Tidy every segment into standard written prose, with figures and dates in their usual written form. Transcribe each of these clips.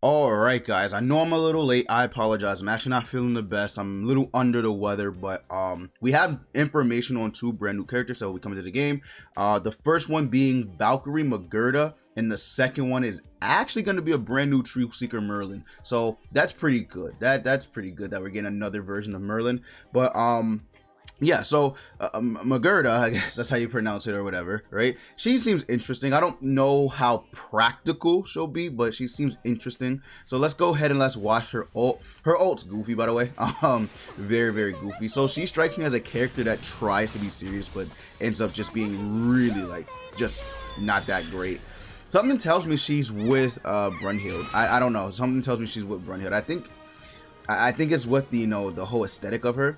Alright guys, I know I'm a little late. I apologize. I'm actually not feeling the best. I'm a little under the weather, but we have information on two brand new characters that will be coming to the game. The first one being Valkyrie Mcgurda, and the second one is actually going to be a brand new Seeker Merlin. So that's pretty good. That's pretty good that we're getting another version of Merlin. But yeah, so Mcgurda, I guess that's how you pronounce it or whatever, right? She seems interesting. I don't know how practical she'll be, but she seems interesting. So let's go ahead and let's watch her ult. Her ult's goofy, by the way. Very, very goofy. So she strikes me as a character that tries to be serious, but ends up just being really, like, just not that great. Something tells me she's with Brunhild. I don't know. Something tells me she's with Brunhild. I think it's with the, you know, the whole aesthetic of her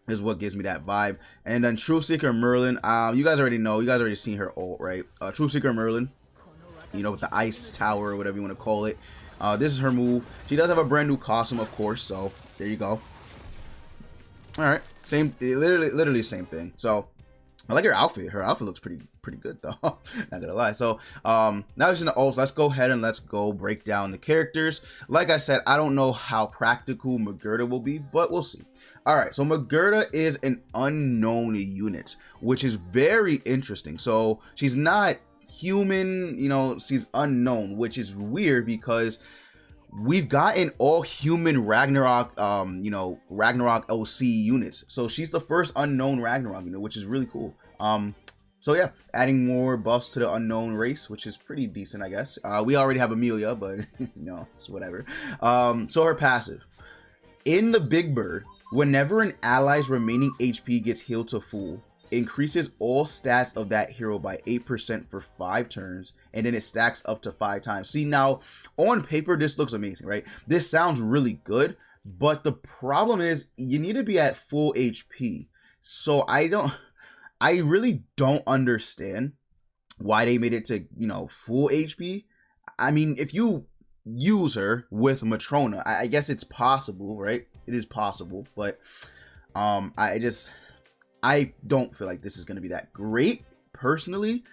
is what gives me that vibe. And then True Seeker Merlin, you guys already know, you guys already seen her ult, right? True Seeker Merlin, you know, with the ice tower or whatever you want to call it. This is her move. She does have a brand new costume, of course, so there you go. All right, same, literally same thing. So I like her outfit. Her outfit looks pretty good though. Not gonna lie. So now it's in the ults. Let's go ahead and let's go break down the characters. Like I said, I don't know how practical Mcgurda will be, but we'll see. All right, so Mcgurda is an unknown unit, which is very interesting. So she's not human, you know, she's unknown, which is weird because we've gotten all human Ragnarok, you know, Ragnarok OC units. So she's the first unknown Ragnarok unit, which is really cool. So yeah, adding more buffs to the unknown race, which is pretty decent, I guess. We already have Amelia, but you know, it's whatever. So her passive. In the Big Bird, whenever an ally's remaining HP gets healed to full, increases all stats of that hero by 8% for 5 turns, and then it stacks up to 5 times. See, now on paper this looks amazing, right? This sounds really good, but the problem is you need to be at full HP. So I really don't understand why they made it to, you know, full HP. I mean, if you use her with Matrona, I guess it's possible, right? It is possible, but I don't feel like this is going to be that great personally.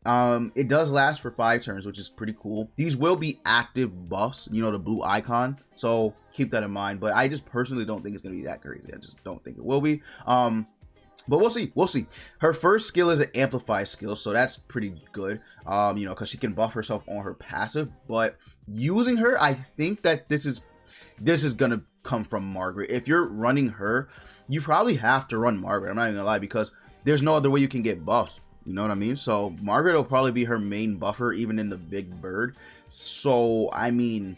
It does last for 5 turns, which is pretty cool. These will be active buffs, you know, the blue icon, so keep that in mind. But I just personally don't think it's going to be that crazy. I just don't think it will be. But we'll see. Her first skill is an amplify skill, so that's pretty good, you know, because she can buff herself on her passive. But using her, I think that this is gonna come from Margaret. If you're running her, you probably have to run Margaret. I'm not even gonna lie, because there's no other way you can get buffed. You know what I mean? So Margaret will probably be her main buffer, even in the Big Bird. So I mean,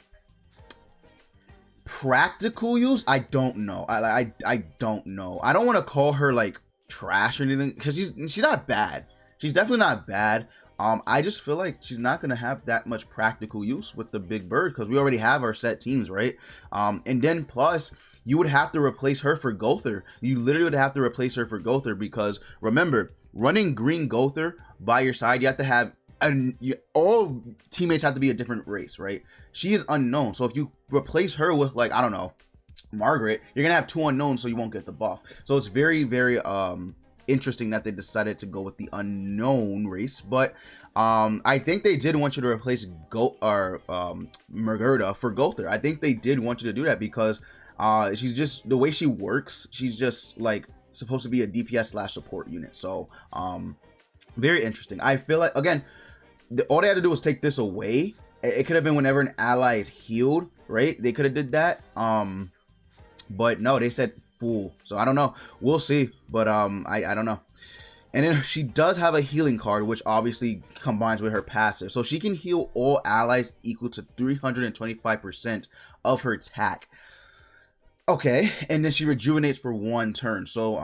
practical use, I don't know. I don't know. I don't want to call her like trash or anything, because she's not bad. She's definitely not bad. I just feel like she's not gonna have that much practical use with the Big Bird, because we already have our set teams, right? And then plus you would have to replace her for Gother. You literally would have to replace her for Gother, because remember, running green Gother by your side, you have to have all teammates have to be a different race, right? She is unknown, so if you replace her with, like, I don't know, Margaret, you're gonna have 2 unknowns, so you won't get the buff. So it's very, very interesting that they decided to go with the unknown race. But I think they did want you to replace Mcgurda for Gother. I think they did want you to do that, because she's just, the way she works, she's just like supposed to be a DPS / support unit. So very interesting. I feel like, again, all they had to do was take this away. It could have been whenever an ally is healed, right? They could have did that. But no, they said full. So I don't know. We'll see. But I don't know. And then she does have a healing card, which obviously combines with her passive. So she can heal all allies equal to 325% of her attack. Okay, and then she rejuvenates for 1 turn. So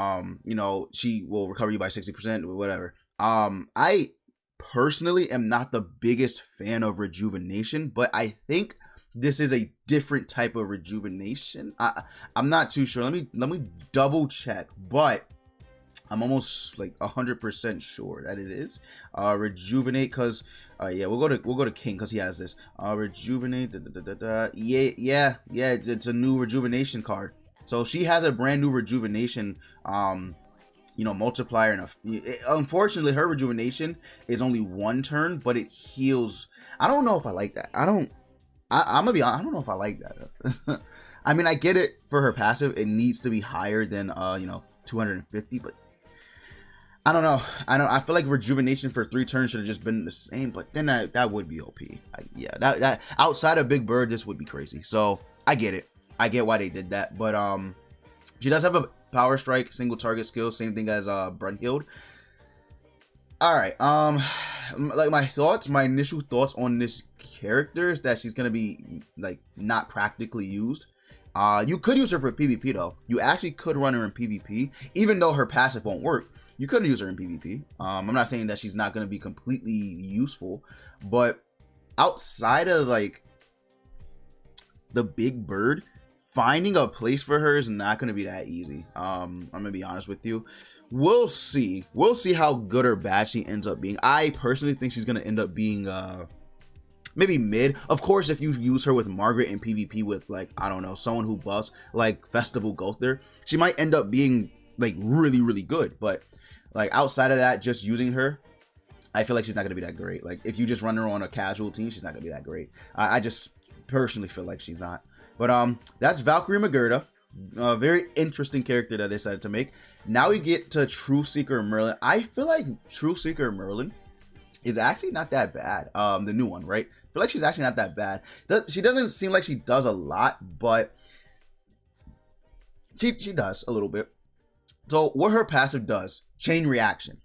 you know, she will recover you by 60% or whatever. I personally am not the biggest fan of rejuvenation, but I think this is a different type of rejuvenation. I'm not too sure. Let me double check, but I'm almost like 100% sure that it is rejuvenate, because yeah, we'll go to King, because he has this rejuvenate. Yeah, it's a new rejuvenation card. So she has a brand new rejuvenation you know, multiplier, and unfortunately her rejuvenation is only 1 turn, but it heals. I don't know if I like that. I I'm gonna be honest, I don't know if I like that. I mean, I get it for her passive. It needs to be higher than, you know, 250, but I don't know. I feel like rejuvenation for 3 turns should have just been the same, but then that would be OP. Yeah, that outside of Big Bird, this would be crazy. So I get it. I get why they did that, but she does have a power strike, single target skill, same thing as Brunhild. All right, like my initial thoughts on this character is that she's gonna be like not practically used. You could use her for PvP though. You actually could run her in PvP, even though her passive won't work. You could use her in PvP. I'm not saying that she's not going to be completely useful, but outside of like the Big Bird, finding a place for her is not going to be that easy. I'm going to be honest with you. We'll see how good or bad she ends up being. I personally think she's going to end up being maybe mid. Of course, if you use her with Margaret in PvP with, like, I don't know, someone who buffs like Festival Gother, she might end up being like really good. But like outside of that, just using her, I feel like she's not gonna be that great. Like if you just run her on a casual team, she's not gonna be that great. I just personally feel like she's not. But that's Valkyrie Mcgurda, a very interesting character that they decided to make. Now we get to True Seeker Merlin. I feel like True Seeker Merlin is actually not that bad. The new one, right? I feel like she's actually not that bad. She doesn't seem like she does a lot, but she does a little bit. So what her passive does, chain reaction,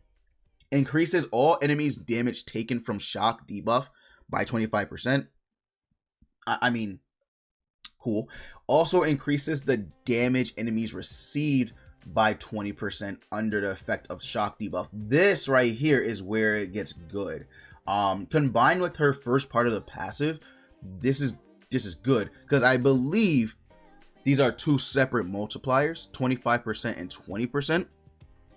increases all enemies damage taken from shock debuff by 25%. I mean, cool. Also increases the damage enemies received by 20% under the effect of shock debuff. This right here is where it gets good. Combined with her first part of the passive, this is good because I believe these are 2 separate multipliers, 25% and 20%.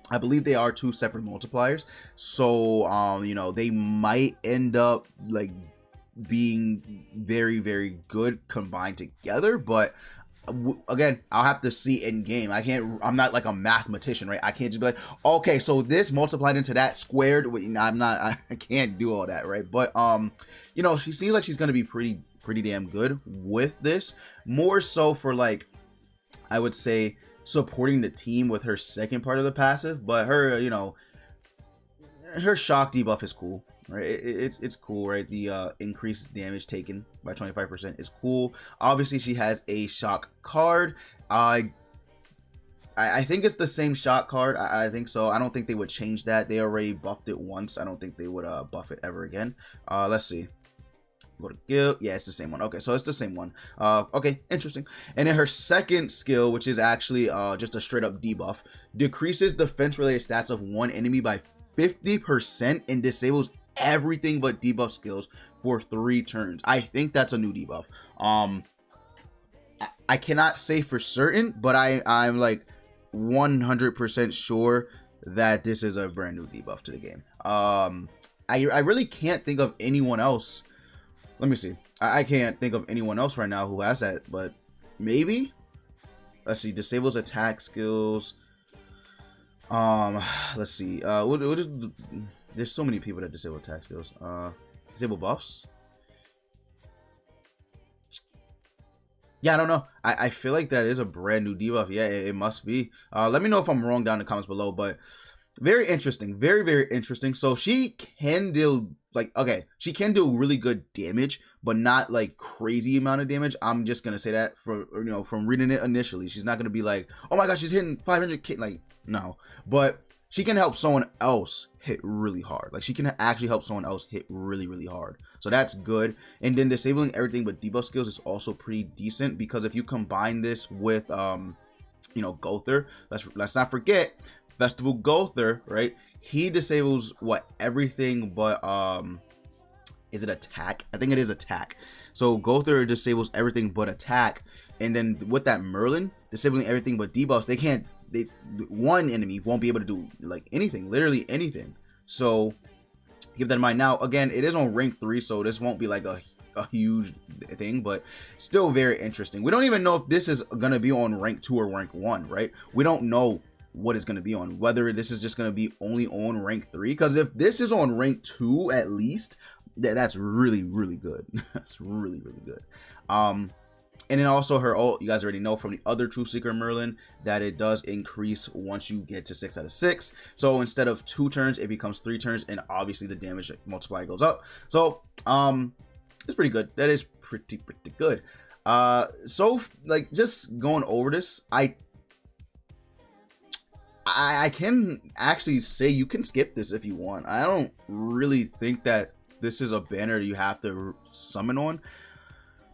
I believe they are 2 separate multipliers. So, you know, they might end up like being very good combined together. But again, I'll have to see in game. I'm not like a mathematician, right? I can't just be like, okay, so this multiplied into that squared. I can't do all that, right? But, you know, she seems like she's going to be pretty damn good with this, more so for like, I would say, supporting the team with her second part of the passive. But her, you know, her shock debuff is cool, right? It's cool, right? The increased damage taken by 25% is cool. Obviously she has a shock card. I think it's the same shock card. I think so. I don't think they would change that. They already buffed it once. I don't think they would buff it ever again. Let's see. Go to guild. Yeah, it's the same one. Okay, so it's the same one. Okay, interesting. And then her second skill, which is actually just a straight up debuff, decreases defense related stats of one enemy by 50% and disables everything but debuff skills for 3 turns. I think that's a new debuff. I cannot say for certain, but I'm like 100% sure that this is a brand new debuff to the game. I really can't think of anyone else. Let me see. I can't think of anyone else right now who has that, but maybe. Let's see. Disables attack skills. Let's see. There's so many people that disable attack skills. Disable buffs. Yeah, I don't know. I feel like that is a brand new debuff. Yeah, it must be. Let me know if I'm wrong down in the comments below, but very interesting. Very interesting. So she can deal, like, okay, she can do really good damage, but not like crazy amount of damage. I'm just gonna say that for, you know, from reading it initially. She's not gonna be like, oh my gosh, she's hitting 500k, like, no. But she can help someone else hit really hard. Like, she can actually help someone else hit really hard. So that's good. And then disabling everything but debuff skills is also pretty decent, because if you combine this with you know, Gother, let's not forget Festival Gother, right? He disables what, everything but is it attack? I think it is attack. So Gother disables everything but attack, and then with that Merlin disabling everything but debuffs, one enemy won't be able to do like anything, literally anything. So keep that in mind. Now again, it is on rank 3, so this won't be like a huge thing, but still very interesting. We don't even know if this is gonna be on rank 2 or rank 1, right? We don't know what it's going to be on, whether this is just going to be only on rank 3, because if this is on rank 2 at least, that's really, really good. That's really, really good. And then also her ult, you guys already know from the other true Seeker Merlin that it does increase once you get to 6 out of 6. So instead of 2 turns, it becomes 3 turns, and obviously the damage multiplier goes up. So it's pretty good. That is pretty good. So like, just going over this, I can actually say you can skip this if you want. I don't really think that this is a banner you have to summon on.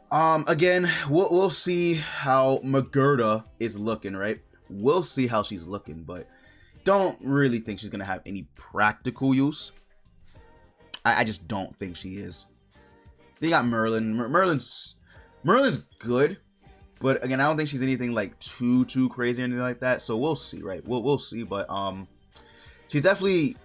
Again, we'll see how Mcgurda is looking, right? We'll see how she's looking, but don't really think she's gonna have any practical use. I just don't think she is. They got Merlin. Merlin's good, but again, I don't think she's anything like too crazy or anything like that. So we'll see, right? We'll see, but she's definitely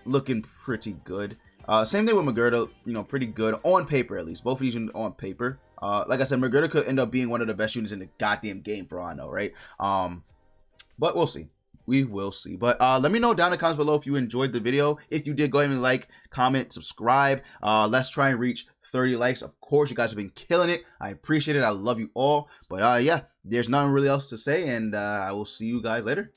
looking pretty good. Same thing with Mcgurda, you know, pretty good on paper, at least. Both of these on paper. Like I said, Mcgurda could end up being one of the best units in the goddamn game for all I know, right? But we'll see. We will see. But let me know down in the comments below if you enjoyed the video. If you did, go ahead and like, comment, subscribe. Let's try and reach 30 likes. Of course, you guys have been killing it. I appreciate it. I love you all. But yeah, there's nothing really else to say, and I will see you guys later.